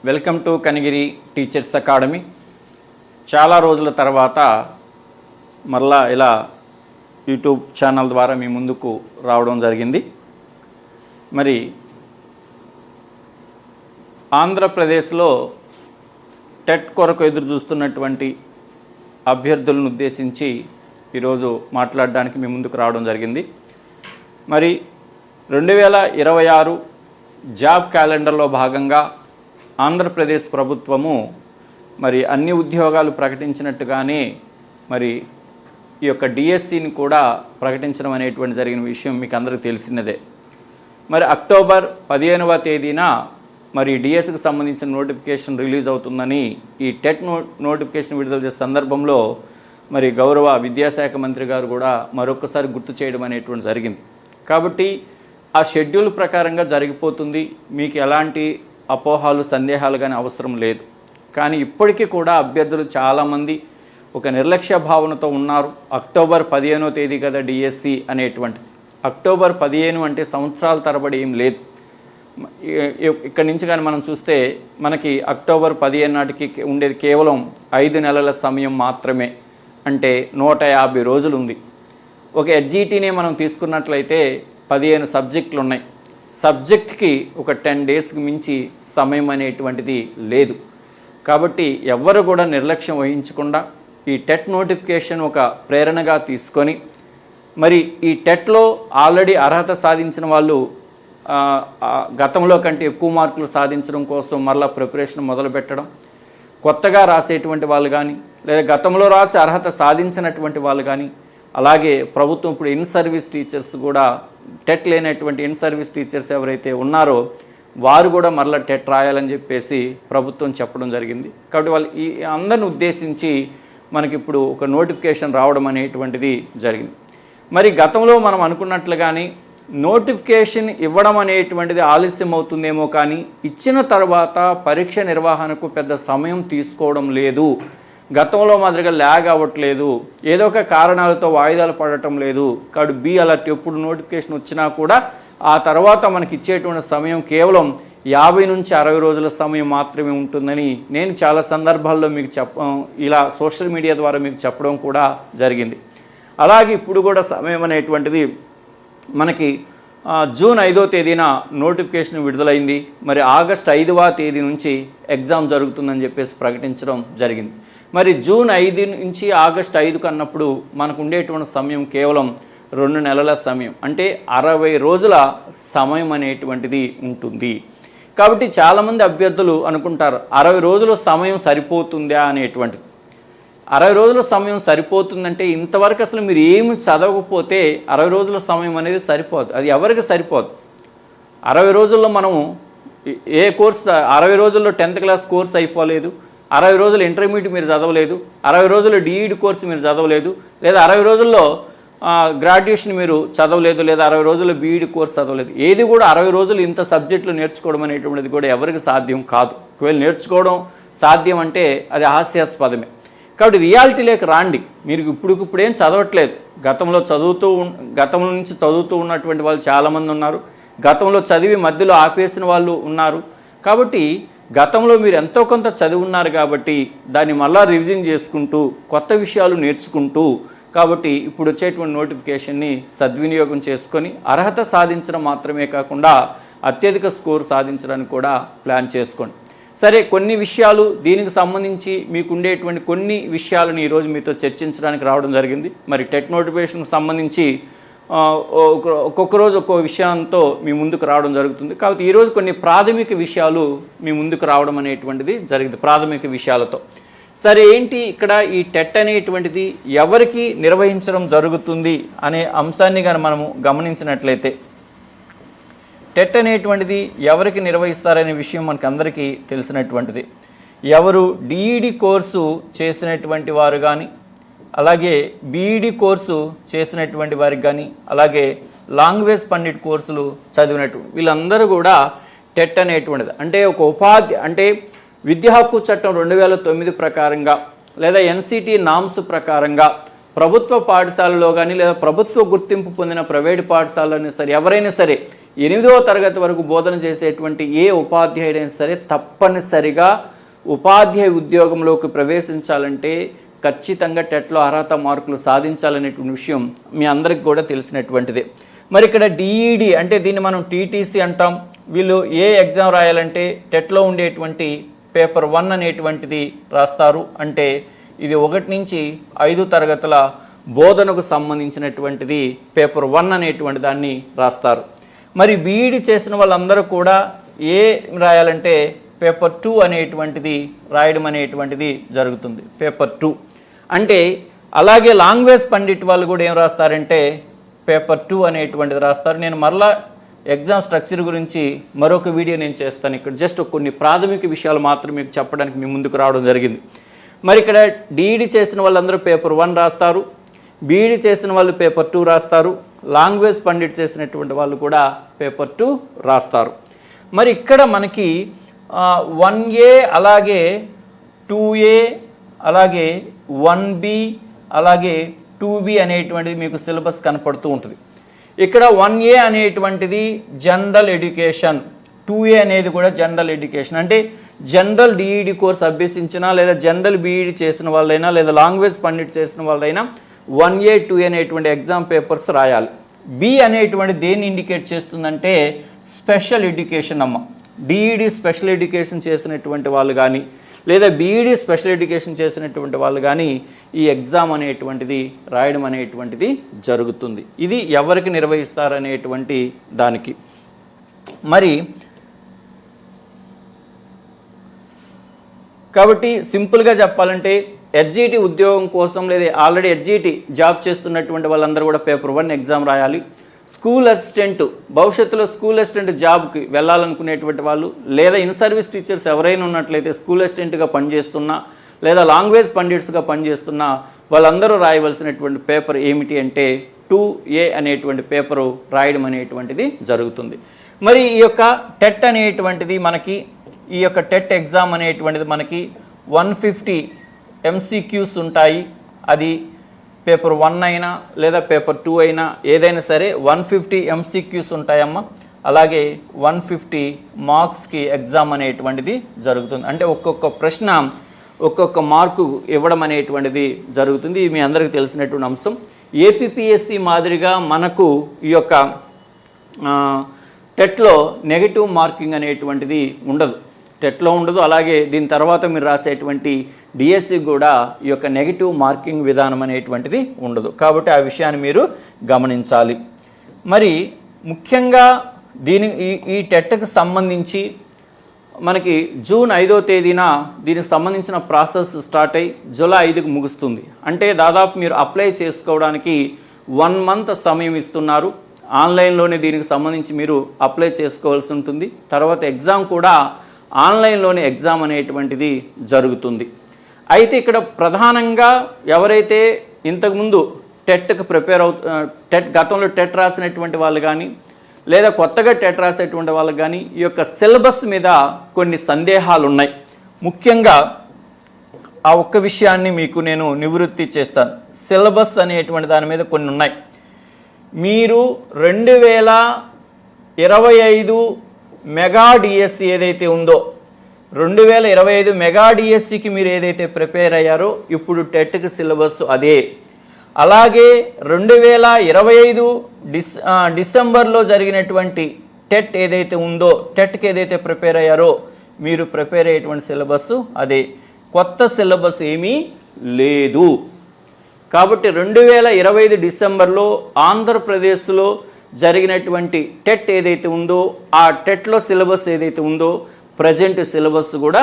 Welcome to Kanigiri teachers academy. చాలా రోజుల తర్వాత మరలా ఇలా యూట్యూబ్ ఛానల్ ద్వారా మీ ముందుకు రావడం జరిగింది. మరి ఆంధ్రప్రదేశ్లో టెట్ కొరకు ఎదురు చూస్తున్నటువంటి అభ్యర్థులను ఉద్దేశించి ఈరోజు మాట్లాడడానికి మీ ముందుకు రావడం జరిగింది. మరి 2026 జాబ్ క్యాలెండర్లో భాగంగా ఆంధ్రప్రదేశ్ ప్రభుత్వము మరి అన్ని ఉద్యోగాలు ప్రకటించినట్టుగానే మరి ఈ యొక్క డిఎస్సిని కూడా ప్రకటించడం అనేటువంటి జరిగిన విషయం మీకు అందరికీ తెలిసినదే. మరి అక్టోబర్ 15వ తేదీన మరి డిఎస్సికి సంబంధించిన నోటిఫికేషన్ రిలీజ్ అవుతుందని ఈ టెట్ నోటిఫికేషన్ విడుదల చేసే సందర్భంలో మరి గౌరవ విద్యాశాఖ మంత్రి గారు కూడా మరొకసారి గుర్తు చేయడం అనేటువంటి జరిగింది. కాబట్టి ఆ షెడ్యూల్ ప్రకారంగా జరిగిపోతుంది, మీకు ఎలాంటి అపోహాలు సందేహాలు కానీ అవసరం లేదు. కానీ ఇప్పటికీ కూడా అభ్యర్థులు చాలామంది ఒక నిర్లక్ష్య భావనతో ఉన్నారు. అక్టోబర్ 15వ తేదీ కదా డిఎస్సి అనేటువంటిది. అక్టోబర్ 15 అంటే సంవత్సరాల తరబడి ఏం లేదు. ఇక్కడి నుంచి కానీ మనం చూస్తే మనకి అక్టోబర్ 15 నాటికి ఉండేది కేవలం 5 నెలల సమయం మాత్రమే, అంటే 150 రోజులు ఉంది. ఒక ఎస్జిటినే మనం తీసుకున్నట్లయితే 15 సబ్జెక్టులు ఉన్నాయి. సబ్జెక్ట్కి ఒక 10 డేస్కి మించి సమయం అనేటువంటిది లేదు. కాబట్టి ఎవ్వరు కూడా నిర్లక్ష్యం వహించకుండా ఈ టెట్ నోటిఫికేషన్ ఒక ప్రేరణగా తీసుకొని మరి ఈ టెట్లో ఆల్రెడీ అర్హత సాధించిన వాళ్ళు గతంలో కంటే ఎక్కువ మార్కులు సాధించడం కోసం మరలా ప్రిపరేషన్ మొదలు పెట్టడం, కొత్తగా రాసేటువంటి వాళ్ళు కానీ లేదా గతంలో రాసి అర్హత సాధించినటువంటి వాళ్ళు కానీ, అలాగే ప్రభుత్వం ఇప్పుడు ఇన్ సర్వీస్ టీచర్స్ కూడా టెట్ లేనటువంటి ఇన్ సర్వీస్ టీచర్స్ ఎవరైతే ఉన్నారో వారు కూడా మరలా టెట్ రాయాలని చెప్పేసి ప్రభుత్వం చెప్పడం జరిగింది. కాబట్టి వాళ్ళు ఈ అందరిని ఉద్దేశించి మనకిప్పుడు ఒక నోటిఫికేషన్ రావడం అనేటువంటిది జరిగింది. మరి గతంలో మనం అనుకున్నట్లుగానే నోటిఫికేషన్ ఇవ్వడం అనేటువంటిది ఆలస్యం అవుతుందేమో, కానీ ఇచ్చిన తర్వాత పరీక్ష నిర్వహణకు పెద్ద సమయం తీసుకోవడం లేదు. గతంలో మాదిరిగా ల్యాగ్ అవ్వట్లేదు, ఏదో ఒక కారణాలతో వాయిదాలు పడటం లేదు. కాబట్టి బి అలర్ట్ ఎప్పుడు నోటిఫికేషన్ వచ్చినా కూడా ఆ తర్వాత మనకి ఇచ్చేటువంటి సమయం కేవలం 50 నుంచి 60 రోజుల సమయం మాత్రమే ఉంటుందని నేను చాలా సందర్భాల్లో మీకు ఇలా సోషల్ మీడియా ద్వారా మీకు చెప్పడం కూడా జరిగింది. అలాగే ఇప్పుడు కూడా సమయం అనేటువంటిది మనకి జూన్ 5వ తేదీన నోటిఫికేషన్ విడుదలైంది. మరి ఆగస్ట్ 5వ తేదీ నుంచి ఎగ్జామ్ జరుగుతుందని చెప్పేసి ప్రకటించడం జరిగింది. మరి జూన్ 5 నుంచి ఆగస్ట్ 5 అన్నప్పుడు మనకు ఉండేటువంటి సమయం కేవలం 2 నెలల సమయం, అంటే 60 రోజుల సమయం అనేటువంటిది ఉంటుంది. కాబట్టి చాలామంది అభ్యర్థులు అనుకుంటారు 60 రోజుల సమయం సరిపోతుందా అనేటువంటిది. 60 రోజుల సమయం సరిపోతుందంటే ఇంతవరకు అసలు మీరు ఏమి చదవకపోతే 60 రోజుల సమయం అనేది సరిపోదు. అది ఎవరికి సరిపోదు. 60 రోజుల్లో మనము ఏ కోర్స్ 60 రోజుల్లో 10th క్లాస్ కోర్స్ అయిపోలేదు, 60 రోజులు ఇంటర్మీడియట్ మీరు చదవలేదు, 60 రోజుల్లో డిఈడి కోర్సు మీరు చదవలేదు, లేదా 60 రోజుల్లో గ్రాడ్యుయేషన్ మీరు చదవలేదు, లేదా 60 రోజుల్లో బీఈడి కోర్సు చదవలేదు. ఏది కూడా 60 రోజులు ఇంత సబ్జెక్టులు నేర్చుకోవడం అనేటువంటిది కూడా ఎవరికి సాధ్యం కాదు. ఒకవేళ నేర్చుకోవడం సాధ్యం అంటే అది హాస్యాస్పదమే. కాబట్టి రియాలిటీలోకి రాండి. మీరు ఇప్పుడేం చదవట్లేదు. గతం నుంచి చదువుతూ ఉన్నటువంటి వాళ్ళు చాలామంది ఉన్నారు. గతంలో చదివి మధ్యలో ఆపేసిన వాళ్ళు ఉన్నారు. కాబట్టి గతంలో మీరు ఎంతో కొంత చదివి ఉన్నారు కాబట్టి దాన్ని మళ్ళా రివిజన్ చేసుకుంటూ కొత్త విషయాలు నేర్చుకుంటూ, కాబట్టి ఇప్పుడు వచ్చేటువంటి నోటిఫికేషన్ని సద్వినియోగం చేసుకొని అర్హత సాధించడం మాత్రమే కాకుండా అత్యధిక స్కోర్ సాధించడానికి కూడా ప్లాన్ చేసుకోండి. సరే, కొన్ని విషయాలు దీనికి సంబంధించి మీకు ఉండేటువంటి కొన్ని విషయాలను ఈరోజు మీతో చర్చించడానికి రావడం జరిగింది. మరి టెట్ నోటిఫికేషన్కి సంబంధించి ఒక్కొక్క రోజు ఒక్కో విషయంతో మీ ముందుకు రావడం జరుగుతుంది. కాబట్టి ఈరోజు కొన్ని ప్రాథమిక విషయాలు మీ ముందుకు రావడం అనేటువంటిది జరిగింది, ప్రాథమిక విషయాలతో. సరే, ఏంటి ఇక్కడ ఈ టెట్ అనేటువంటిది ఎవరికి నిర్వహించడం జరుగుతుంది అనే అంశాన్ని కానీ మనము గమనించినట్లయితే, టెట్ అనేటువంటిది ఎవరికి నిర్వహిస్తారనే విషయం మనకు అందరికీ తెలిసినటువంటిది. ఎవరు డిఈడి కోర్సు చేసినటువంటి వారు కానీ, అలాగే బీఈడి కోర్సు చేసినటువంటి వారికి కానీ, అలాగే లాంగ్వేజ్ పండిట్ కోర్సులు చదివినటువంటి వీళ్ళందరూ కూడా టెట్ అనేటువంటిది అంటే ఒక అంటే విద్యా హక్కు చట్టం 2009 ప్రకారంగా లేదా ఎన్సిటి నామ్స్ ప్రకారంగా ప్రభుత్వ పాఠశాలలో కానీ లేదా ప్రభుత్వ గుర్తింపు పొందిన ప్రైవేటు పాఠశాలని సరే ఎవరైనా సరే 8వ తరగతి వరకు బోధన చేసేటువంటి ఏ ఉపాధ్యాయుడైనా సరే తప్పనిసరిగా ఉపాధ్యాయ ఉద్యోగంలోకి ప్రవేశించాలంటే ఖచ్చితంగా టెట్లో అర్హత మార్కులు సాధించాలనేటువంటి విషయం మీ అందరికి కూడా తెలిసినటువంటిదే. మరి ఇక్కడ డిఈడి అంటే దీన్ని మనం టీటీసీ అంటాం. వీళ్ళు ఏ ఎగ్జామ్ రాయాలంటే టెట్లో ఉండేటువంటి పేపర్ 1 అనేటువంటిది రాస్తారు. అంటే ఇది 1 నుంచి 5 తరగతుల బోధనకు సంబంధించినటువంటిది పేపర్ 1 అనేటువంటి దాన్ని రాస్తారు. మరి బీఈడి చేసిన వాళ్ళందరూ కూడా ఏ రాయాలంటే పేపర్ 2 అనేటువంటిది రాయడం అనేటువంటిది జరుగుతుంది. పేపర్ 2 అంటే అలాగే లాంగ్వేజ్ పండిట్ వాళ్ళు కూడా ఏం రాస్తారంటే పేపర్ 2 అనేటువంటిది రాస్తారు. నేను మరలా ఎగ్జామ్ స్ట్రక్చర్ గురించి మరొక వీడియో నేను చేస్తాను. ఇక్కడ జస్ట్ కొన్ని ప్రాథమిక విషయాలు మాత్రం మీకు చెప్పడానికి మీ ముందుకు రావడం జరిగింది. మరి ఇక్కడ డిఈడి చేసిన వాళ్ళందరూ పేపర్ 1 రాస్తారు, బీఈడి చేసిన వాళ్ళు పేపర్ 2 రాస్తారు, లాంగ్వేజ్ పండిట్ చేసినటువంటి వాళ్ళు కూడా పేపర్ 2 రాస్తారు. మరి ఇక్కడ మనకి 1A అలాగే 2A అలాగే 1B అలాగే 2B అనేటువంటిది మీకు సిలబస్ కనపడుతూ ఉంటుంది. ఇక్కడ 1A అనేటువంటిది జనరల్ ఎడ్యుకేషన్, 2A అనేది కూడా జనరల్ ఎడ్యుకేషన్. అంటే జనరల్ డిఈడి కోర్స్ అభ్యసించినా లేదా జనరల్ బీఈడి చేసిన వాళ్ళైనా లేదా లాంగ్వేజ్ పండిట్ చేసిన వాళ్ళైనా 1A 2A అనేటువంటి ఎగ్జామ్ పేపర్స్ రాయాలి. బి అనేటువంటి దేన్ని ఇండికేట్ చేస్తుందంటే స్పెషల్ ఎడ్యుకేషన్ అమ్మ. డిఈడి స్పెషల్ ఎడ్యుకేషన్ చేసినటువంటి వాళ్ళు కానీ లేదా బీఈడి స్పెషల్ ఎడ్యుకేషన్ చేసినటువంటి వాళ్ళు కానీ ఈ ఎగ్జామ్ అనేటువంటిది రాయడం అనేటువంటిది జరుగుతుంది. ఇది ఎవరికి నిర్వహిస్తారనేటువంటి దానికి. మరి కాబట్టి సింపుల్గా చెప్పాలంటే హెచ్జిటి ఉద్యోగం కోసం లేదా ఆల్రెడీ హెచ్జిటి జాబ్ చేస్తున్నటువంటి వాళ్ళందరూ కూడా పేపర్ 1 ఎగ్జామ్ రాయాలి. స్కూల్ అసిస్టెంట్, భవిష్యత్తులో స్కూల్ అసిస్టెంట్ జాబ్కి వెళ్ళాలనుకునేటువంటి వాళ్ళు లేదా ఇన్ సర్వీస్ టీచర్స్ ఎవరైనా ఉన్నట్లయితే స్కూల్ అసిస్టెంట్గా పనిచేస్తున్నా లేదా లాంగ్వేజ్ పండిట్స్గా పనిచేస్తున్నా వాళ్ళందరూ రాయవలసినటువంటి పేపర్ ఏమిటి అంటే 2A అనేటువంటి పేపరు రాయడం అనేటువంటిది జరుగుతుంది. మరి ఈ యొక్క టెట్ అనేటువంటిది మనకి ఈ యొక్క టెట్ ఎగ్జామ్ అనేటువంటిది మనకి 150 MCQs ఉంటాయి. అది పేపర్ 1 అయినా లేదా పేపర్ 2 అయినా ఏదైనా సరే 150 MCQs ఉంటాయమ్మా. అలాగే 150 మార్క్స్కి ఎగ్జామ్ అనేటువంటిది జరుగుతుంది. అంటే ఒక్కొక్క ప్రశ్న ఒక్కొక్క మార్కు ఇవ్వడం అనేటువంటిది జరుగుతుంది. ఇది మీ అందరికీ తెలిసినటువంటి అంశం. ఏపీపీఎస్సి మాదిరిగా మనకు ఈ యొక్క టెట్లో నెగటివ్ మార్కింగ్ అనేటువంటిది ఉండదు, టెట్లో ఉండదు. అలాగే దీని తర్వాత మీరు రాసేటువంటి డిఎస్సి కూడా ఈ యొక్క నెగిటివ్ మార్కింగ్ విధానం అనేటువంటిది ఉండదు. కాబట్టి ఆ విషయాన్ని మీరు గమనించాలి. మరి ముఖ్యంగా ఈ టెట్కి సంబంధించి మనకి జూన్ 5వ తేదీన దీనికి సంబంధించిన ప్రాసెస్ స్టార్ట్ అయ్యి జూలై 5కి ముగుస్తుంది. అంటే దాదాపు మీరు అప్లై చేసుకోవడానికి 1 month సమయం ఇస్తున్నారు. ఆన్లైన్లోనే దీనికి సంబంధించి మీరు అప్లై చేసుకోవాల్సి ఉంటుంది. తర్వాత ఎగ్జామ్ కూడా ఆన్లైన్లోనే ఎగ్జామ్ అనేటువంటిది జరుగుతుంది. అయితే ఇక్కడ ప్రధానంగా ఎవరైతే ఇంతకుముందు టెట్కి ప్రిపేర్ గతంలో టెట్ రాసినటువంటి వాళ్ళు కానీ లేదా కొత్తగా టెట్ రాసేటువంటి వాళ్ళకి కానీ ఈ యొక్క సిలబస్ మీద కొన్ని సందేహాలు ఉన్నాయి. ముఖ్యంగా ఆ ఒక్క విషయాన్ని మీకు నేను నివృత్తి చేస్తాను. సిలబస్ అనేటువంటి దాని మీద కొన్ని ఉన్నాయి. మీరు 2025 మెగా డిఎస్సి ఏదైతే ఉందో 2025 మెగా డిఎస్సికి మీరు ఏదైతే ప్రిపేర్ అయ్యారో ఇప్పుడు టెట్కి సిలబస్ అదే. అలాగే 2025 డిసెంబర్లో జరిగినటువంటి టెట్ ఏదైతే ఉందో టెట్కి ఏదైతే ప్రిపేర్ అయ్యారో మీరు ప్రిపేర్ అయ్యేటువంటి సిలబస్ అదే, కొత్త సిలబస్ ఏమీ లేదు. కాబట్టి 2025 డిసెంబర్లో ఆంధ్రప్రదేశ్లో జరిగినటువంటి టెట్ ఏదైతే ఉందో ఆ టెట్లో సిలబస్ ఏదైతే ఉందో ప్రజెంట్ సిలబస్ కూడా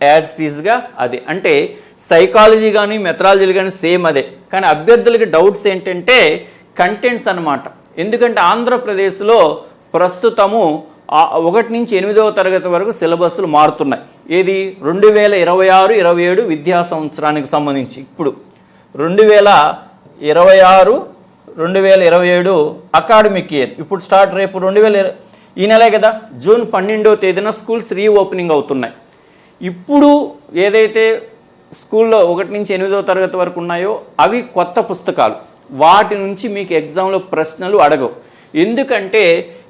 యాజ్ ఇట్ ఈస్గా అదే. అంటే సైకాలజీ కానీ మెథడాలజీ కానీ సేమ్ అదే. కానీ అభ్యర్థులకి డౌట్స్ ఏంటంటే కంటెంట్స్ అన్నమాట. ఎందుకంటే ఆంధ్రప్రదేశ్లో ప్రస్తుతము 1 నుంచి 8వ తరగతి వరకు సిలబస్లు మారుతున్నాయి. ఏది 2026-27 విద్యా సంవత్సరానికి సంబంధించి ఇప్పుడు 2026-2027 అకాడమిక్ ఇయర్ ఇప్పుడు స్టార్ట్. రేపు 2020 ఈ నెలే కదా, జూన్ 12వ తేదీన స్కూల్స్ రీఓపెనింగ్ అవుతున్నాయి. ఇప్పుడు ఏదైతే స్కూల్లో 1 నుంచి 8వ తరగతి వరకు ఉన్నాయో అవి కొత్త పుస్తకాలు. వాటి నుంచి మీకు ఎగ్జామ్లో ప్రశ్నలు అడగవు. ఎందుకంటే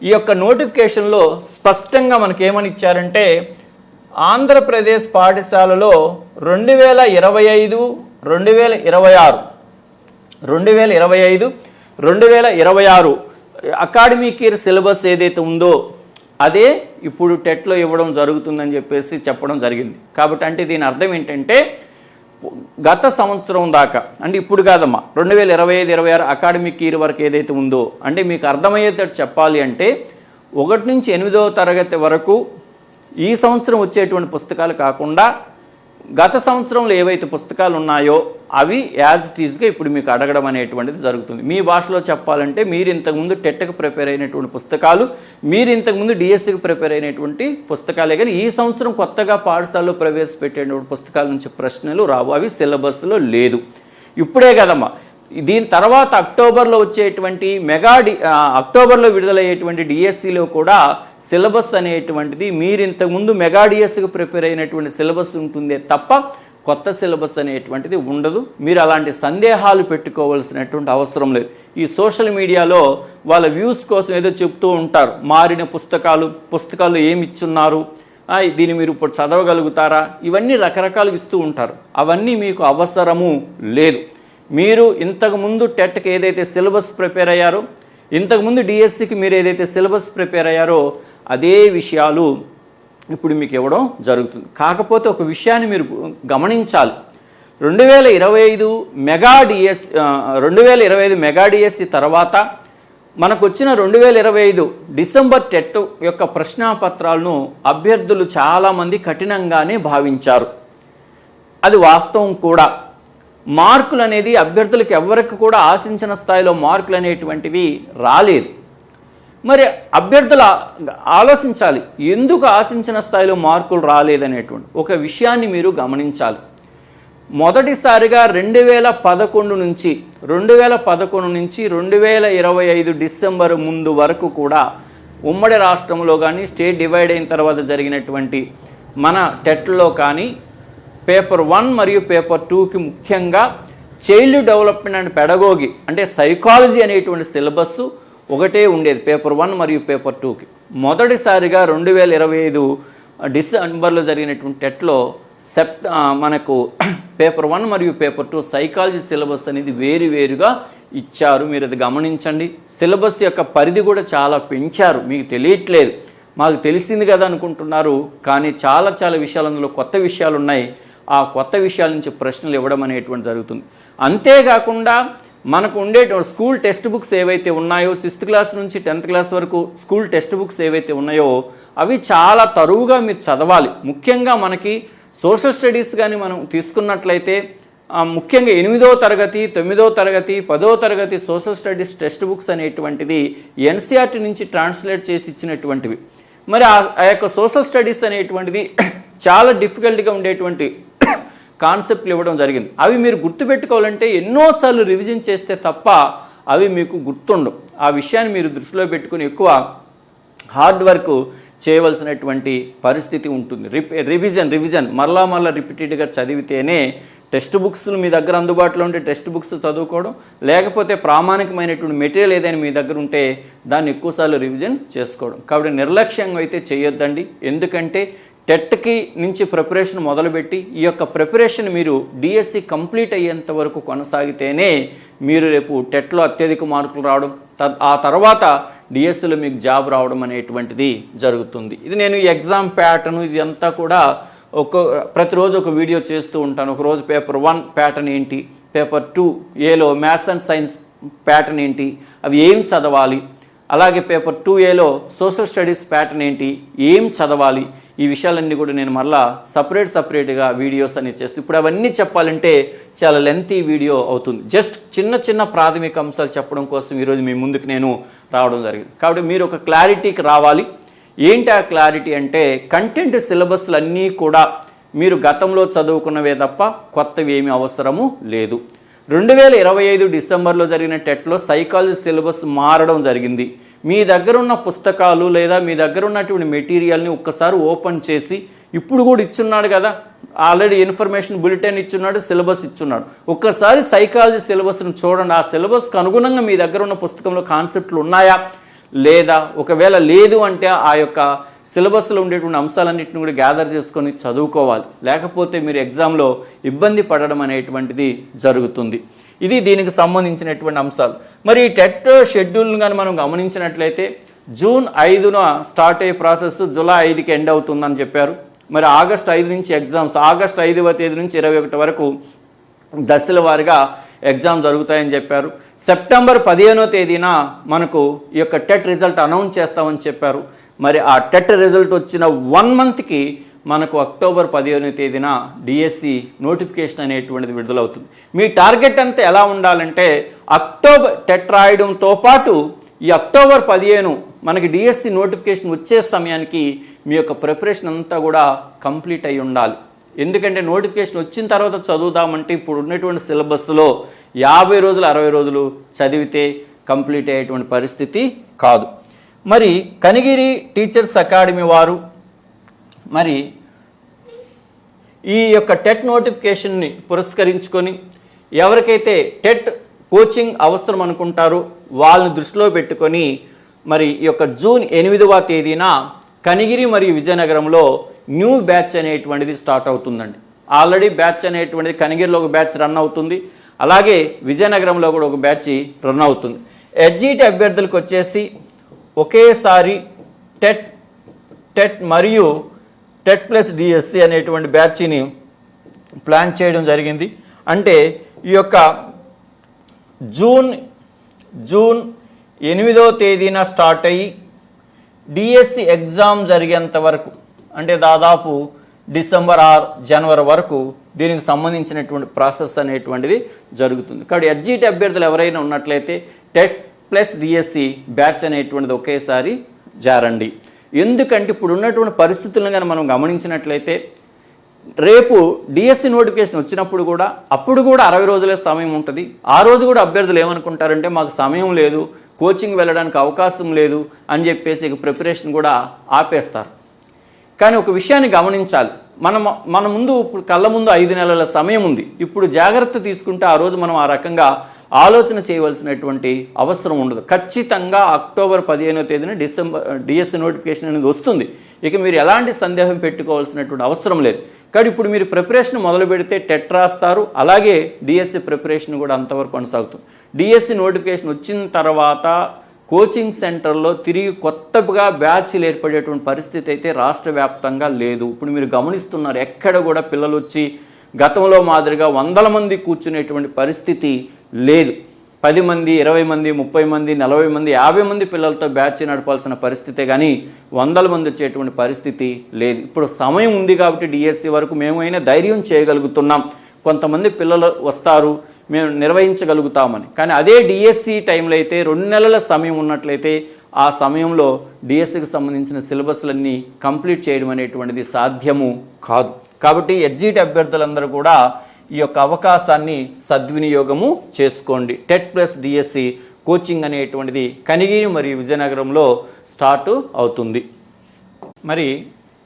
ఈ యొక్క నోటిఫికేషన్లో స్పష్టంగా మనకేమని ఇచ్చారంటే ఆంధ్రప్రదేశ్ పాఠశాలలో 2025, 2026 2025-2026 అకాడమిక్ ఇయర్ సిలబస్ ఏదైతే ఉందో అదే ఇప్పుడు టెట్లో ఇవ్వడం జరుగుతుందని చెప్పేసి చెప్పడం జరిగింది. కాబట్టి అంటే దీని అర్థం ఏంటంటే గత సంవత్సరం దాకా అంటే ఇప్పుడు కాదమ్మా 2025-26 అకాడమిక్ ఇయర్ వరకు ఏదైతే ఉందో అంటే మీకు అర్థమయ్యేటట్టు చెప్పాలి అంటే 1 నుంచి 8వ తరగతి వరకు ఈ సంవత్సరం వచ్చేటువంటి పుస్తకాలు కాకుండా గత సంవత్సరంలో ఏవైతే పుస్తకాలు ఉన్నాయో అవి యాజ్ ఇట్ ఈజ్గా ఇప్పుడు మీకు అడగడం అనేటువంటిది జరుగుతుంది. మీ భాషలో చెప్పాలంటే మీరు ఇంతకుముందు టెట్కి ప్రిపేర్ అయినటువంటి పుస్తకాలు, మీరు ఇంతకుముందు డిఎస్సికి ప్రిపేర్ అయినటువంటి పుస్తకాలే, కానీ ఈ సంవత్సరం కొత్తగా పాఠశాలలో ప్రవేశపెట్టేటువంటి పుస్తకాల నుంచి ప్రశ్నలు రావు, అవి సిలబస్లో లేదు. ఇప్పుడే కదమ్మా దీని తర్వాత అక్టోబర్లో వచ్చేటువంటి అక్టోబర్లో విడుదలయ్యేటువంటి డిఎస్సిలో కూడా సిలబస్ అనేటువంటిది మీరు ఇంతకుముందు మెగా డిఎస్సికి ప్రిపేర్ అయినటువంటి సిలబస్ ఉంటుందే తప్ప కొత్త సిలబస్ అనేటువంటిది ఉండదు. మీరు అలాంటి సందేహాలు పెట్టుకోవాల్సినటువంటి అవసరం లేదు. ఈ సోషల్ మీడియాలో వాళ్ళ వ్యూస్ కోసం ఏదో చెప్తూ ఉంటారు, మారిన పుస్తకాలు ఏమి ఇచ్చున్నారు, దీన్ని మీరు ఇప్పుడు చదవగలుగుతారా, ఇవన్నీ రకరకాలు ఇస్తూ ఉంటారు. అవన్నీ మీకు అవసరము లేదు. మీరు ఇంతకుముందు టెట్కి ఏదైతే సిలబస్ ప్రిపేర్ అయ్యారో, ఇంతకుముందు డిఎస్సికి మీరు ఏదైతే సిలబస్ ప్రిపేర్ అయ్యారో అదే విషయాలు ఇప్పుడు మీకు ఇవ్వడం జరుగుతుంది. కాకపోతే ఒక విషయాన్ని మీరు గమనించాలి, 2025 మెగా డిఎస్సి తర్వాత మనకు వచ్చిన 2025 డిసెంబర్ టెట్ యొక్క ప్రశ్నాపత్రాలను అభ్యర్థులు చాలామంది కఠినంగానే భావించారు. అది వాస్తవం కూడా. మార్కులు అనేది అభ్యర్థులకు ఎవరికి కూడా ఆశించిన స్థాయిలో మార్కులు అనేటువంటివి రాలేదు. మరి అభ్యర్థులు ఆలోచించాలి, ఎందుకు ఆశించిన స్థాయిలో మార్కులు రాలేదనేటువంటి ఒక విషయాన్ని మీరు గమనించాలి. మొదటిసారిగా 2011 నుంచి 2025 డిసెంబర్ ముందు వరకు కూడా ఉమ్మడి రాష్ట్రంలో కానీ స్టేట్ డివైడ్ అయిన తర్వాత జరిగినటువంటి మన టెట్లో కానీ పేపర్ 1 మరియు పేపర్ 2కి ముఖ్యంగా చైల్డ్ డెవలప్మెంట్ అండ్ పెడగోగి అంటే సైకాలజీ అనేటువంటి సిలబస్ ఒకటే ఉండేది పేపర్ 1 మరియు పేపర్ 2కి. మొదటిసారిగా 2025 డిసెంబర్లో జరిగినటువంటి టెట్లో మనకు పేపర్ 1 మరియు పేపర్ 2 సైకాలజీ సిలబస్ అనేది వేరుగా ఇచ్చారు. మీరు అది గమనించండి. సిలబస్ యొక్క పరిధి కూడా చాలా పెంచారు. మీకు తెలియట్లేదు, మాకు తెలిసింది కదా అనుకుంటున్నారు, కానీ చాలా విషయాలు అందులో కొత్త విషయాలు ఉన్నాయి. ఆ కొత్త విషయాల నుంచి ప్రశ్నలు ఇవ్వడం అనేటువంటి జరుగుతుంది. అంతేకాకుండా మనకు ఉండేటువంటి స్కూల్ టెక్స్ట్ బుక్స్ ఏవైతే ఉన్నాయో 6th క్లాస్ నుంచి 10th క్లాస్ వరకు స్కూల్ టెక్స్ట్ బుక్స్ ఏవైతే ఉన్నాయో అవి చాలా తరువుగా మీరు చదవాలి. ముఖ్యంగా మనకి సోషల్ స్టడీస్ కానీ మనం తీసుకున్నట్లయితే ముఖ్యంగా 8వ తరగతి, 9వ తరగతి, 10వ తరగతి సోషల్ స్టడీస్ టెక్స్ట్ బుక్స్ అనేటువంటిది ఎన్సీఆర్టీ నుంచి ట్రాన్స్లేట్ చేసి ఇచ్చినటువంటివి. మరి ఆ యొక్క సోషల్ స్టడీస్ అనేటువంటిది చాలా డిఫికల్ట్గా ఉండేటువంటి కాన్సెప్ట్లు ఇవ్వడం జరిగింది. అవి మీరు గుర్తుపెట్టుకోవాలంటే ఎన్నోసార్లు రివిజన్ చేస్తే తప్ప అవి మీకు గుర్తుండవు. ఆ విషయాన్ని మీరు దృష్టిలో పెట్టుకుని ఎక్కువ హార్డ్ వర్క్ చేయవలసినటువంటి పరిస్థితి ఉంటుంది. రివిజన్ మరలా రిపీటెడ్గా చదివితేనే టెక్స్ట్ బుక్స్ మీ దగ్గర అందుబాటులో ఉంటే టెక్స్ట్ బుక్స్ చదువుకోవడం, లేకపోతే ప్రామాణికమైనటువంటి మెటీరియల్ ఏదైనా మీ దగ్గర ఉంటే దాన్ని ఎక్కువసార్లు రివిజన్ చేసుకోవడం. కాబట్టి నిర్లక్ష్యంగా అయితే చేయొద్దండి. ఎందుకంటే టెట్కి నుంచి ప్రిపరేషన్ మొదలుపెట్టి ఈ యొక్క ప్రిపరేషన్ మీరు డిఎస్సి కంప్లీట్ అయ్యేంత వరకు కొనసాగితేనే మీరు రేపు టెట్లో అత్యధిక మార్కులు రావడం, ఆ తర్వాత డిఎస్సిలో మీకు జాబ్ రావడం అనేటువంటిది జరుగుతుంది. ఇది నేను ఈ ఎగ్జామ్ ప్యాటర్న్ ఇదంతా కూడా ప్రతిరోజు ఒక వీడియో చేస్తూ ఉంటాను. ఒకరోజు పేపర్ 1 ప్యాటర్న్ ఏంటి, పేపర్ 2 ఏలో మ్యాథ్స్ అండ్ సైన్స్ ప్యాటర్న్ ఏంటి, అవి ఏం చదవాలి, అలాగే పేపర్ 2Aలో సోషల్ స్టడీస్ ప్యాటర్న్ ఏంటి, ఏం చదవాలి, ఈ విషయాలన్నీ కూడా నేను మళ్ళా సపరేట్గా వీడియోస్ అనేది చేస్తాను. ఇప్పుడు అవన్నీ చెప్పాలంటే చాలా లెంతీ వీడియో అవుతుంది. జస్ట్ చిన్న ప్రాథమిక అంశాలు చెప్పడం కోసం ఈరోజు మీ ముందుకు నేను రావడం జరిగింది. కాబట్టి మీరు ఒక క్లారిటీకి రావాలి. ఏంటి ఆ క్లారిటీ అంటే కంటెంట్ సిలబస్లు అన్నీ కూడా మీరు గతంలో చదువుకున్నవే తప్ప కొత్తవి ఏమీ అవసరము లేదు. 2025 డిసెంబర్లో జరిగిన టెట్లో సైకాలజీ సిలబస్ మారడం జరిగింది. మీ దగ్గర ఉన్న పుస్తకాలు లేదా మీ దగ్గర ఉన్నటువంటి మెటీరియల్ని ఒక్కసారి ఓపెన్ చేసి, ఇప్పుడు కూడా ఇచ్చున్నాడు కదా, ఆల్రెడీ ఇన్ఫర్మేషన్ బులెటిన్ ఇచ్చున్నాడు, సిలబస్ ఇచ్చున్నాడు, ఒక్కసారి సైకాలజీ సిలబస్ను చూడండి. ఆ సిలబస్కి అనుగుణంగా మీ దగ్గర ఉన్న పుస్తకంలో కాన్సెప్ట్లు ఉన్నాయా, లేదా ఒకవేళ లేదు అంటే ఆ యొక్క సిలబస్లో ఉండేటువంటి అంశాలన్నింటిని కూడా గ్యాదర్ చేసుకొని చదువుకోవాలి. లేకపోతే మీరు ఎగ్జామ్లో ఇబ్బంది పడడం అనేటువంటిది జరుగుతుంది. ఇది దీనికి సంబంధించినటువంటి అంశాలు. మరి ఈ టెట్ షెడ్యూల్ కానీ మనం గమనించినట్లయితే జూన్ 5న స్టార్ట్ అయ్యే ప్రాసెస్ జూలై 5కి ఎండ్ అవుతుందని చెప్పారు. మరి ఆగస్ట్ 5 నుంచి ఎగ్జామ్స్, ఆగస్ట్ 5వ తేదీ నుంచి 21 వరకు దశల వారీగా ఎగ్జామ్ జరుగుతాయని చెప్పారు. సెప్టెంబర్ 15వ తేదీన మనకు ఈ యొక్క టెట్ రిజల్ట్ అనౌన్స్ చేస్తామని చెప్పారు. మరి ఆ టెట్ రిజల్ట్ వచ్చిన 1 మంత్కి మనకు అక్టోబర్ 15వ తేదీన డిఎస్సి నోటిఫికేషన్ అనేటువంటిది విడుదలవుతుంది. మీ టార్గెట్ అంతా ఎలా ఉండాలంటే అక్టోబర్ టెట్ రాయడంతో పాటు ఈ అక్టోబర్ 15 మనకి డిఎస్సి నోటిఫికేషన్ వచ్చే సమయానికి మీ యొక్క ప్రిపరేషన్ అంతా కూడా కంప్లీట్ అయి ఉండాలి. ఎందుకంటే నోటిఫికేషన్ వచ్చిన తర్వాత చదువుదామంటే ఇప్పుడు ఉన్నటువంటి సిలబస్లో 50 రోజులు 60 రోజులు చదివితే కంప్లీట్ అయ్యేటువంటి పరిస్థితి కాదు. మరి కనిగిరి టీచర్స్ అకాడమీ వారు మరి ఈ యొక్క టెట్ నోటిఫికేషన్ని పురస్కరించుకొని ఎవరికైతే టెట్ కోచింగ్ అవసరం అనుకుంటారో వాళ్ళని దృష్టిలో పెట్టుకొని మరి ఈ యొక్క జూన్ 8వ తేదీన కనిగిరి మరియు విజయనగరంలో న్యూ బ్యాచ్ అనేటువంటిది స్టార్ట్ అవుతుందండి. ఆల్రెడీ బ్యాచ్ అనేటువంటిది కనిగిరిలో ఒక బ్యాచ్ రన్ అవుతుంది, అలాగే విజయనగరంలో కూడా ఒక బ్యాచ్ రన్ అవుతుంది. ఎడ్జిటి అభ్యర్థులకు వచ్చేసి ఒకేసారి టెట్ మరియు టెట్ ప్లస్ డిఎస్సి అనేటువంటి బ్యాచ్ని ప్లాన్ చేయడం జరిగింది. అంటే ఈ యొక్క జూన్ 8వ తేదీన స్టార్ట్ అయ్యి డిఎస్సి ఎగ్జామ్ జరిగేంత వరకు, అంటే దాదాపు డిసెంబర్ ఆర్ జనవరి వరకు దీనికి సంబంధించినటువంటి ప్రాసెస్ అనేటువంటిది జరుగుతుంది. కాబట్టి ఎడ్జిటి అభ్యర్థులు ఎవరైనా ఉన్నట్లయితే టెట్ ప్లస్ డిఎస్సి బ్యాచ్ అనేటువంటిది ఒకేసారి జారండి. ఎందుకంటే ఇప్పుడు ఉన్నటువంటి పరిస్థితులను కానీ మనం గమనించినట్లయితే రేపు డిఎస్సి నోటిఫికేషన్ వచ్చినప్పుడు కూడా అప్పుడు కూడా 60 రోజులే సమయం ఉంటుంది. ఆ రోజు కూడా అభ్యర్థులు ఏమనుకుంటారంటే మాకు సమయం లేదు, కోచింగ్ వెళ్ళడానికి అవకాశం లేదు అని చెప్పేసి ఇక ప్రిపరేషన్ కూడా ఆపేస్తారు. కానీ ఒక విషయాన్ని గమనించాలి, మన ముందు కళ్ళ ముందు 5 నెలల సమయం ఉంది. ఇప్పుడు జాగ్రత్త తీసుకుంటే ఆ రోజు మనం ఆ రకంగా ఆలోచన చేయవలసినటువంటి అవసరం ఉండదు. ఖచ్చితంగా అక్టోబర్ 15వ తేదీన డిఎస్సి నోటిఫికేషన్ అనేది వస్తుంది. ఇక మీరు ఎలాంటి సందేహం పెట్టుకోవాల్సినటువంటి అవసరం లేదు. కానీ ఇప్పుడు మీరు ప్రిపరేషన్ మొదలు పెడితే టెట్ రాస్తారు, అలాగే డిఎస్సి ప్రిపరేషన్ కూడా అంతవరకు కొనసాగుతుంది. డిఎస్సి నోటిఫికేషన్ వచ్చిన తర్వాత కోచింగ్ సెంటర్లో తిరిగి కొత్తగా బ్యాచ్లు ఏర్పడేటువంటి పరిస్థితి అయితే రాష్ట్ర వ్యాప్తంగా లేదు. ఇప్పుడు మీరు గమనిస్తున్నారు, ఎక్కడ కూడా పిల్లలు వచ్చి గతంలో మాదిరిగా 100 మంది కూర్చునేటువంటి పరిస్థితి లేదు. 10 మంది 20 మంది 30 మంది 40 మంది 50 మంది పిల్లలతో బ్యాచ్ నడపాల్సిన పరిస్థితే కానీ 100 మంది వచ్చేటువంటి పరిస్థితి లేదు. ఇప్పుడు సమయం ఉంది కాబట్టి డిఎస్సి వరకు మేమైనా ధైర్యం చేయగలుగుతున్నాం, కొంతమంది పిల్లలు వస్తారు, మేము నిర్వహించగలుగుతామని. కానీ అదే డిఎస్సి టైంలో అయితే 2 నెలల సమయం ఉన్నట్లయితే ఆ సమయంలో డిఎస్సికి సంబంధించిన సిలబస్లన్నీ కంప్లీట్ చేయడం అనేటువంటిది సాధ్యము కాదు. కాబట్టి ఎడ్జిటి అభ్యర్థులందరూ కూడా ఈ యొక్క అవకాశాన్ని సద్వినియోగము చేసుకోండి. టెట్ ప్లస్ డిఎస్సి కోచింగ్ అనేటువంటిది కనిగిరి మరియు విజయనగరంలో స్టార్ట్ అవుతుంది. మరి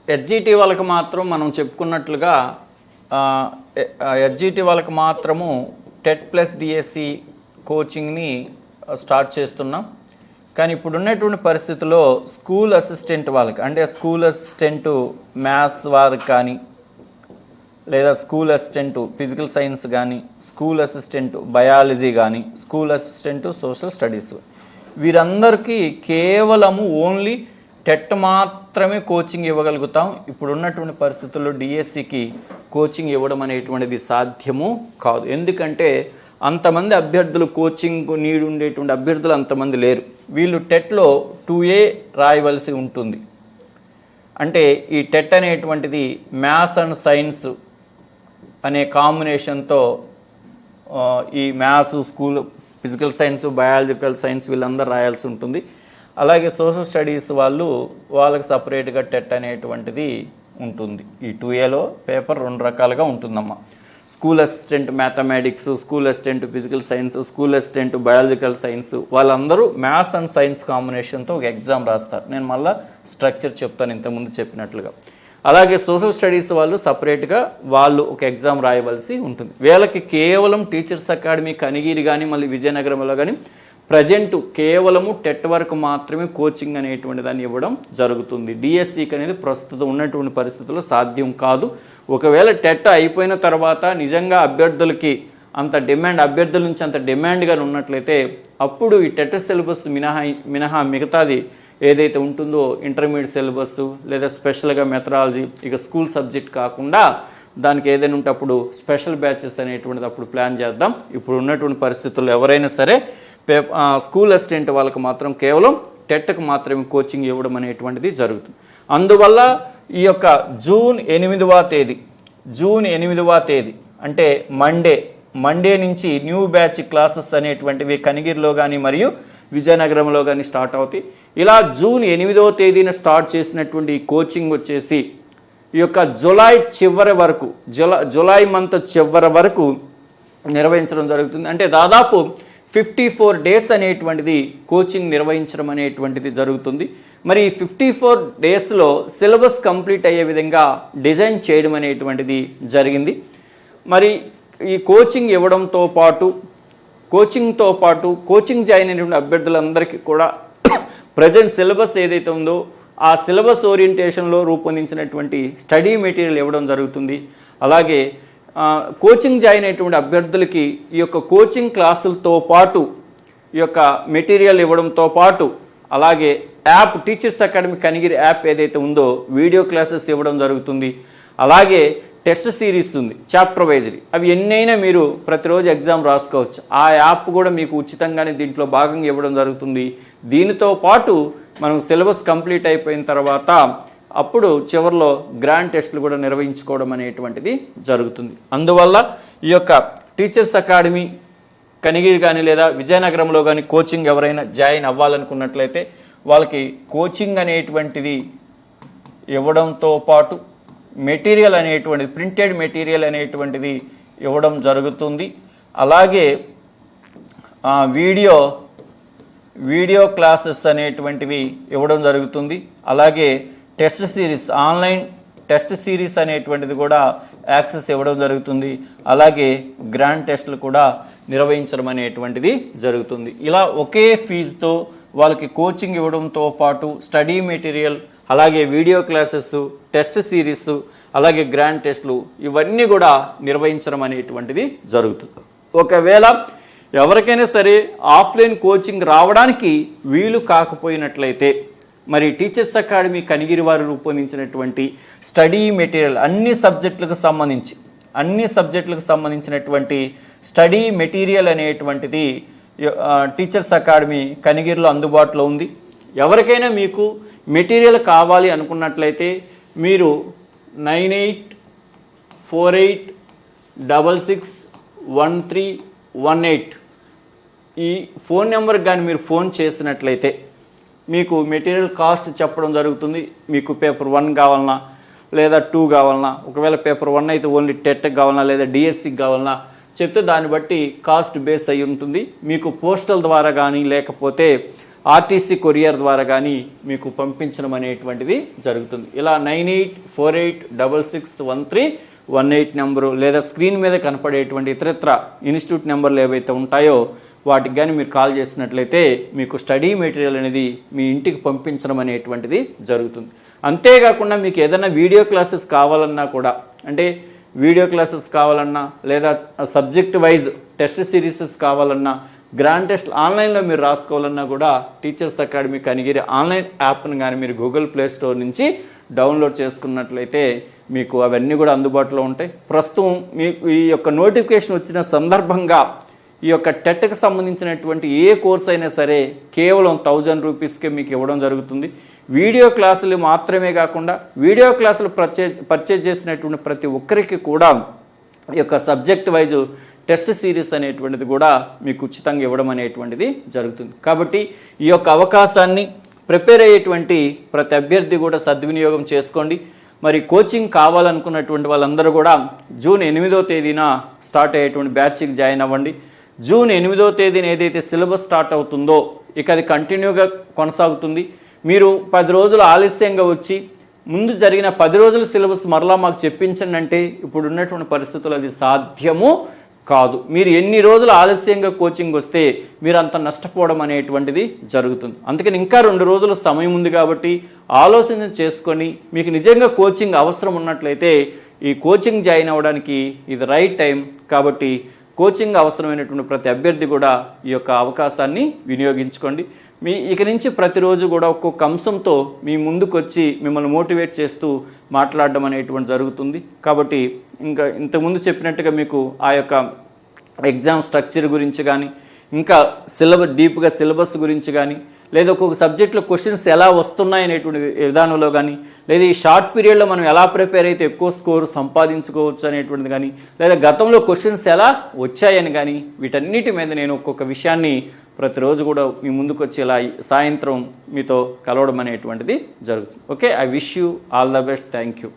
ఎడ్జిటి వాళ్ళకి మాత్రం మనం చెప్పుకున్నట్లుగా ఎడ్జిటి వాళ్ళకి మాత్రము టెట్ ప్లస్ డిఎస్సి కోచింగ్ని స్టార్ట్ చేస్తున్నాం. కానీ ఇప్పుడు ఉన్నటువంటి పరిస్థితుల్లో స్కూల్ అసిస్టెంట్ వాళ్ళకి, అంటే స్కూల్ అసిస్టెంట్ మ్యాథ్స్ వారికి కానీ, లేదా స్కూల్ అసిస్టెంట్ ఫిజికల్ సైన్స్ కానీ, స్కూల్ అసిస్టెంట్ బయాలజీ కానీ, స్కూల్ అసిస్టెంట్ సోషల్ స్టడీస్, వీరందరికీ కేవలము ఓన్లీ టెట్ మాత్రమే కోచింగ్ ఇవ్వగలుగుతాం. ఇప్పుడు ఉన్నటువంటి పరిస్థితుల్లో డిఎస్సికి కోచింగ్ ఇవ్వడం అనేటువంటిది సాధ్యము కాదు. ఎందుకంటే అంతమంది అభ్యర్థులు కోచింగ్ నీడ్ ఉండేటువంటి అభ్యర్థులు అంతమంది లేరు. వీళ్ళు టెట్లో 2A రాయవలసి ఉంటుంది. అంటే ఈ టెట్ అనేటువంటిది మ్యాథ్స్ అండ్ సైన్స్ అనే కాంబినేషన్తో ఈ maths, school physical science, biological science వీళ్ళందరూ రాయాల్సి ఉంటుంది. అలాగే సోషల్ స్టడీస్ వాళ్ళకి సపరేట్గా టెట్ అనేటువంటిది ఉంటుంది. ఈ 2Aలో పేపర్ 2 రకాలుగా ఉంటుందమ్మా. School assistant mathematics, school assistant physical science, school assistant biological science, వాళ్ళందరూ మ్యాథ్స్ అండ్ సైన్స్ కాంబినేషన్తో ఒక ఎగ్జామ్ రాస్తారు. నేను మళ్ళీ స్ట్రక్చర్ చెప్తాను ఇంతకుముందు చెప్పినట్లుగా. అలాగే సోషల్ స్టడీస్ వాళ్ళు సపరేట్గా వాళ్ళు ఒక ఎగ్జామ్ రాయవలసి ఉంటుంది. వీళ్ళకి కేవలం టీచర్స్ అకాడమీ కనిగిరి కానీ మళ్ళీ విజయనగరంలో కానీ ప్రజెంట్ కేవలము టెట్ వరకు మాత్రమే కోచింగ్ అనేటువంటి దాన్ని ఇవ్వడం జరుగుతుంది. డిఎస్సికి అనేది ప్రస్తుతం ఉన్నటువంటి పరిస్థితుల్లో సాధ్యం కాదు. ఒకవేళ టెట్ అయిపోయిన తర్వాత నిజంగా అభ్యర్థులకి అంత డిమాండ్, అభ్యర్థుల నుంచి అంత డిమాండ్గా ఉన్నట్లయితే అప్పుడు ఈ టెట్ సిలబస్ మినహా మిగతాది ఏదైతే ఉంటుందో ఇంటర్మీడియట్ సిలబస్ లేదా స్పెషల్గా మెథడాలజీ, ఇక స్కూల్ సబ్జెక్ట్ కాకుండా దానికి ఏదైనా ఉంటే అప్పుడు స్పెషల్ బ్యాచెస్ అనేటువంటిది అప్పుడు ప్లాన్ చేద్దాం. ఇప్పుడు ఉన్నటువంటి పరిస్థితుల్లో ఎవరైనా సరే స్కూల్ అసిస్టెంట్ వాళ్ళకి మాత్రం కేవలం టెట్కి మాత్రమే కోచింగ్ ఇవ్వడం అనేటువంటిది జరుగుతుంది. అందువల్ల ఈ యొక్క జూన్ 8వ తేదీ అంటే మండే నుంచి న్యూ బ్యాచ్ క్లాసెస్ అనేటువంటివి కనిగిరిలో కానీ మరియు విజయనగరంలో కానీ స్టార్ట్ అవుతాయి. ఇలా జూన్ 8వ తేదీన స్టార్ట్ చేసినటువంటి ఈ కోచింగ్ వచ్చేసి ఈ యొక్క జులై మంత్ చివరి వరకు నిర్వహించడం జరుగుతుంది. అంటే దాదాపు 54 డేస్ అనేటువంటిది కోచింగ్ నిర్వహించడం అనేటువంటిది జరుగుతుంది. మరి ఈ 54 డేస్లో సిలబస్ కంప్లీట్ అయ్యే విధంగా డిజైన్ చేయడం అనేటువంటిది జరిగింది. మరి ఈ కోచింగ్ ఇవ్వడంతో పాటు కోచింగ్ జాయిన్ అయినటువంటి అభ్యర్థులందరికీ కూడా ప్రజెంట్ సిలబస్ ఏదైతే ఉందో ఆ సిలబస్ ఓరియంటేషన్లో రూపొందించినటువంటి స్టడీ మెటీరియల్ ఇవ్వడం జరుగుతుంది. అలాగే కోచింగ్ జాయిన్ అయినటువంటి అభ్యర్థులకి ఈ యొక్క కోచింగ్ క్లాసులతో పాటు ఈ యొక్క మెటీరియల్ ఇవ్వడంతో పాటు అలాగే app teachers academy Kanigiri app ఏదైతే ఉందో వీడియో క్లాసెస్ ఇవ్వడం జరుగుతుంది. అలాగే టెస్ట్ సిరీస్ ఉంది చాప్టర్ వైజ్ది, అవి ఎన్నైనా మీరు ప్రతిరోజు ఎగ్జామ్ రాసుకోవచ్చు. ఆ యాప్ కూడా మీకు ఉచితంగానే దీంట్లో భాగంగా ఇవ్వడం జరుగుతుంది. దీనితో పాటు మనం సిలబస్ కంప్లీట్ అయిపోయిన తర్వాత అప్పుడు చివరిలో గ్రాండ్ టెస్టులు కూడా నిర్వహించుకోవడం అనేటువంటిది జరుగుతుంది. అందువల్ల ఈ యొక్క టీచర్స్ అకాడమీ కనిగిరి కానీ లేదా విజయనగరంలో కానీ కోచింగ్ ఎవరైనా జాయిన్ అవ్వాలనుకున్నట్లయితే వాళ్ళకి కోచింగ్ అనేటువంటిది ఇవ్వడంతో పాటు మెటీరియల్ అనేటువంటిది ప్రింటెడ్ మెటీరియల్ అనేటువంటిది ఇవ్వడం జరుగుతుంది. అలాగే వీడియో క్లాసెస్ అనేటువంటివి ఇవ్వడం జరుగుతుంది. అలాగే test series, online test series అనేటువంటిది కూడా యాక్సెస్ ఇవ్వడం జరుగుతుంది. అలాగే గ్రాండ్ టెస్టులు కూడా నిర్వహించడం అనేటువంటిది జరుగుతుంది. ఇలా ఒకే ఫీజుతో వాళ్ళకి కోచింగ్ ఇవ్వడంతో పాటు స్టడీ మెటీరియల్, అలాగే వీడియో క్లాసెస్, టెస్ట్ సిరీస్, అలాగే గ్రాండ్ టెస్టులు ఇవన్నీ కూడా నిర్వహించడం అనేటువంటిది జరుగుతుంది. ఒకవేళ ఎవరికైనా సరే ఆఫ్లైన్ కోచింగ్ రావడానికి వీలు కాకపోయినట్లయితే మరి టీచర్స్ అకాడమీ కనిగిరి వారు రూపొందించినటువంటి స్టడీ మెటీరియల్ అన్ని సబ్జెక్టులకు సంబంధించినటువంటి స్టడీ మెటీరియల్ అనేటువంటిది టీచర్స్ అకాడమీ కనిగిరిలో అందుబాటులో ఉంది. ఎవరికైనా మీకు మెటీరియల్ కావాలి అనుకున్నట్లయితే మీరు 9848661318 ఈ ఫోన్ నెంబర్కి కానీ మీరు ఫోన్ చేసినట్లయితే మీకు మెటీరియల్ కాస్ట్ చెప్పడం జరుగుతుంది. మీకు పేపర్ 1 కావాలన్నా లేదా 2 కావాలన్నా, ఒకవేళ పేపర్ 1 అయితే ఓన్లీ టెట్కి కావాలన్నా లేదా డిఎస్సికి కావాలన్నా చెప్తే దాన్ని బట్టి కాస్ట్ బేస్ అయి ఉంటుంది. మీకు పోస్టల్ ద్వారా కానీ లేకపోతే ఆర్టీసీ కొరియర్ ద్వారా కానీ మీకు పంపించడం అనేటువంటిది జరుగుతుంది. ఇలా 9848661318 నెంబరు లేదా స్క్రీన్ మీద కనపడేటువంటి ఇతరత్ర ఇన్స్టిట్యూట్ నెంబర్లు ఏవైతే ఉంటాయో వాటికి కానీ మీరు కాల్ చేసినట్లయితే మీకు స్టడీ మెటీరియల్ అనేది మీ ఇంటికి పంపించడం అనేటువంటిది జరుగుతుంది. అంతేకాకుండా మీకు ఏదైనా వీడియో క్లాసెస్ కావాలన్నా కూడా, అంటే వీడియో క్లాసెస్ కావాలన్నా లేదా సబ్జెక్ట్ వైజ్ టెస్ట్ సిరీసెస్ కావాలన్నా, గ్రాండ్ టెస్ట్ ఆన్లైన్లో మీరు రాసుకోవాలన్నా కూడా టీచర్స్ అకాడమీ కనిగిరి ఆన్లైన్ యాప్ను కానీ మీరు గూగుల్ ప్లే స్టోర్ నుంచి డౌన్లోడ్ చేసుకున్నట్లయితే మీకు అవన్నీ కూడా అందుబాటులో ఉంటాయి. ప్రస్తుతం మీకు ఈ యొక్క నోటిఫికేషన్ వచ్చిన సందర్భంగా ఈ యొక్క టెట్కి సంబంధించినటువంటి ఏ కోర్స్ అయినా సరే కేవలం 1000 రూపీస్కే మీకు ఇవ్వడం జరుగుతుంది. వీడియో క్లాసులు మాత్రమే కాకుండా వీడియో క్లాసులు పర్చేజ్ చేసినటువంటి ప్రతి ఒక్కరికి కూడా ఈ యొక్క సబ్జెక్ట్ వైజ్ టెస్ట్ సిరీస్ అనేటువంటిది కూడా మీకు ఉచితంగా ఇవ్వడం అనేటువంటిది జరుగుతుంది. కాబట్టి ఈ యొక్క అవకాశాన్ని ప్రిపేర్ అయ్యేటువంటి ప్రతి అభ్యర్థి కూడా సద్వినియోగం చేసుకోండి. మరి కోచింగ్ కావాలనుకున్నటువంటి వాళ్ళందరూ కూడా జూన్ 8వ తేదీన స్టార్ట్ అయ్యేటువంటి బ్యాచ్కి జాయిన్ అవ్వండి. జూన్ 8వ తేదీన ఏదైతే సిలబస్ స్టార్ట్ అవుతుందో ఇక అది కంటిన్యూగా కొనసాగుతుంది. మీరు 10 రోజులు ఆలస్యంగా వచ్చి ముందు జరిగిన 10 రోజుల సిలబస్ మరలా మాకు చెప్పించండి అంటే ఇప్పుడు ఉన్నటువంటి పరిస్థితుల్లో అది సాధ్యము కాదు. మీరు ఎన్ని రోజులు ఆలస్యంగా కోచింగ్ వస్తే మీరు అంత నష్టపోవడం అనేటువంటిది జరుగుతుంది. అందుకని ఇంకా 2 రోజుల సమయం ఉంది కాబట్టి ఆలోచన చేసుకొని మీకు నిజంగా కోచింగ్ అవసరం ఉన్నట్లయితే ఈ కోచింగ్ జాయిన్ అవ్వడానికి ఇది రైట్ టైం. కాబట్టి కోచింగ్ అవసరమైనటువంటి ప్రతి అభ్యర్థి కూడా ఈ యొక్క అవకాశాన్ని వినియోగించుకోండి. ఇక నుంచి ప్రతిరోజు కూడా ఒక్కొక్క అంశంతో మీ ముందుకు వచ్చి మిమ్మల్ని మోటివేట్ చేస్తూ మాట్లాడడం అనేటువంటి జరుగుతుంది. కాబట్టి ఇంకా ఇంతకుముందు చెప్పినట్టుగా మీకు ఆ యొక్క ఎగ్జామ్ స్ట్రక్చర్ గురించి కానీ, ఇంకా డీప్గా సిలబస్ గురించి కానీ, లేదా ఒక్కొక్క సబ్జెక్టులో క్వశ్చన్స్ ఎలా వస్తున్నాయి అనేటువంటి విధానంలో కానీ, లేదా ఈ షార్ట్ పీరియడ్లో మనం ఎలా ప్రిపేర్ అయితే ఎక్కువ స్కోర్ సంపాదించుకోవచ్చు అనేటువంటిది కానీ, లేదా గతంలో క్వశ్చన్స్ ఎలా వచ్చాయని కానీ, వీటన్నిటి మీద నేను ఒక్కొక్క విషయాన్ని ప్రతిరోజు కూడా మీ ముందుకు వచ్చి ఇలా సాయంత్రం మీతో కలవడం అనేటువంటిది జరుగుతుంది. Okay, I wish you all the best. Thank you.